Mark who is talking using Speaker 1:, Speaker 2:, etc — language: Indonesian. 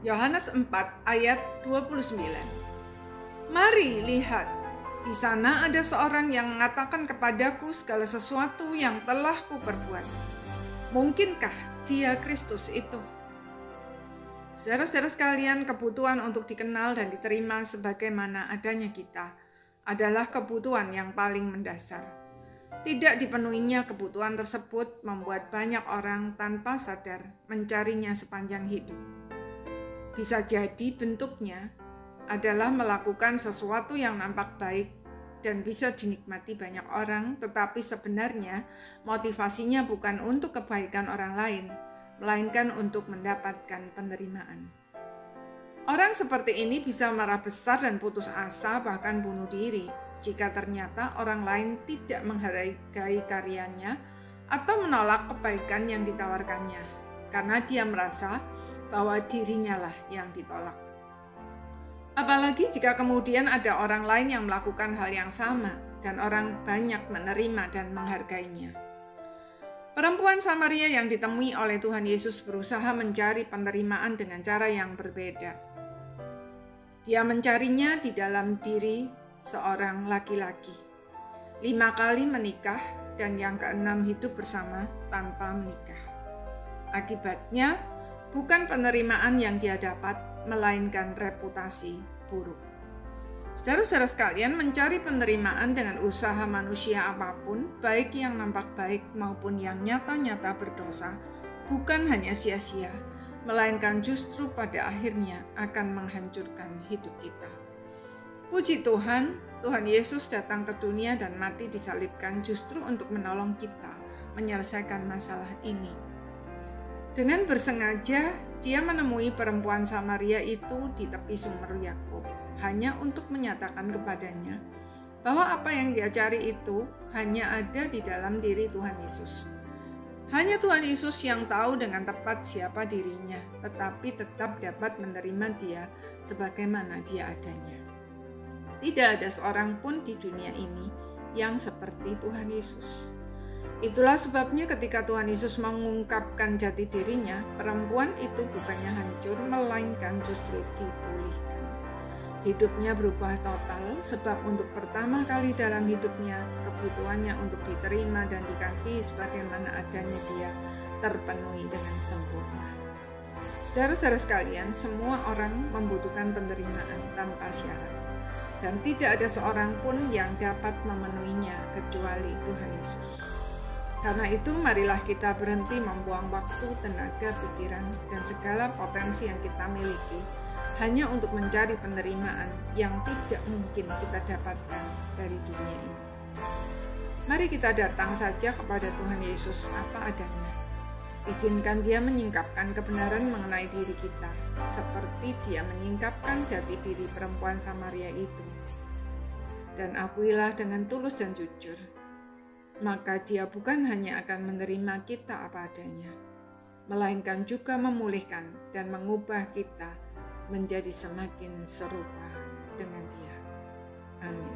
Speaker 1: Yohanes 4 ayat 29. Mari lihat, di sana ada seorang yang mengatakan kepadaku segala sesuatu yang telah kuperbuat. Mungkinkah dia Kristus itu? Saudara-saudara sekalian, kebutuhan untuk dikenal dan diterima sebagaimana adanya kita adalah kebutuhan yang paling mendasar. Tidak dipenuhinya kebutuhan tersebut membuat banyak orang tanpa sadar mencarinya sepanjang hidup. Bisa jadi bentuknya adalah melakukan sesuatu yang nampak baik dan bisa dinikmati banyak orang, tetapi sebenarnya motivasinya bukan untuk kebaikan orang lain, melainkan untuk mendapatkan penerimaan. Orang seperti ini bisa marah besar dan putus asa, bahkan bunuh diri, jika ternyata orang lain tidak menghargai karyanya atau menolak kebaikan yang ditawarkannya, karena dia merasa bahwa dirinya lah yang ditolak. Apalagi jika kemudian ada orang lain yang melakukan hal yang sama dan orang banyak menerima dan menghargainya. Perempuan Samaria yang ditemui oleh Tuhan Yesus berusaha mencari penerimaan dengan cara yang berbeda. Dia mencarinya di dalam diri seorang laki-laki. 5 kali menikah dan yang ke-6 hidup bersama tanpa menikah. Akibatnya, bukan penerimaan yang dia dapat, melainkan reputasi buruk. Saudara-saudara sekalian, mencari penerimaan dengan usaha manusia apapun, baik yang nampak baik maupun yang nyata-nyata berdosa, bukan hanya sia-sia, melainkan justru pada akhirnya akan menghancurkan hidup kita. Puji Tuhan, Tuhan Yesus datang ke dunia dan mati disalibkan justru untuk menolong kita menyelesaikan masalah ini. Dengan bersengaja, dia menemui perempuan Samaria itu di tepi sumber Yakub, hanya untuk menyatakan kepadanya bahwa apa yang dia cari itu hanya ada di dalam diri Tuhan Yesus. Hanya Tuhan Yesus yang tahu dengan tepat siapa dirinya, tetapi tetap dapat menerima dia sebagaimana dia adanya. Tidak ada seorang pun di dunia ini yang seperti Tuhan Yesus. Itulah sebabnya ketika Tuhan Yesus mengungkapkan jati dirinya, perempuan itu bukannya hancur, melainkan justru dipulihkan. Hidupnya berubah total, sebab untuk pertama kali dalam hidupnya, kebutuhannya untuk diterima dan dikasihi sebagaimana adanya dia terpenuhi dengan sempurna. Saudara-saudara sekalian, semua orang membutuhkan penerimaan tanpa syarat, dan tidak ada seorang pun yang dapat memenuhinya kecuali Tuhan Yesus. Karena itu, marilah kita berhenti membuang waktu, tenaga, pikiran, dan segala potensi yang kita miliki hanya untuk mencari penerimaan yang tidak mungkin kita dapatkan dari dunia ini. Mari kita datang saja kepada Tuhan Yesus apa adanya. Izinkan dia menyingkapkan kebenaran mengenai diri kita, seperti dia menyingkapkan jati diri perempuan Samaria itu. Dan akuilah dengan tulus dan jujur, maka dia bukan hanya akan menerima kita apa adanya, melainkan juga memulihkan dan mengubah kita menjadi semakin serupa dengan dia. Amin.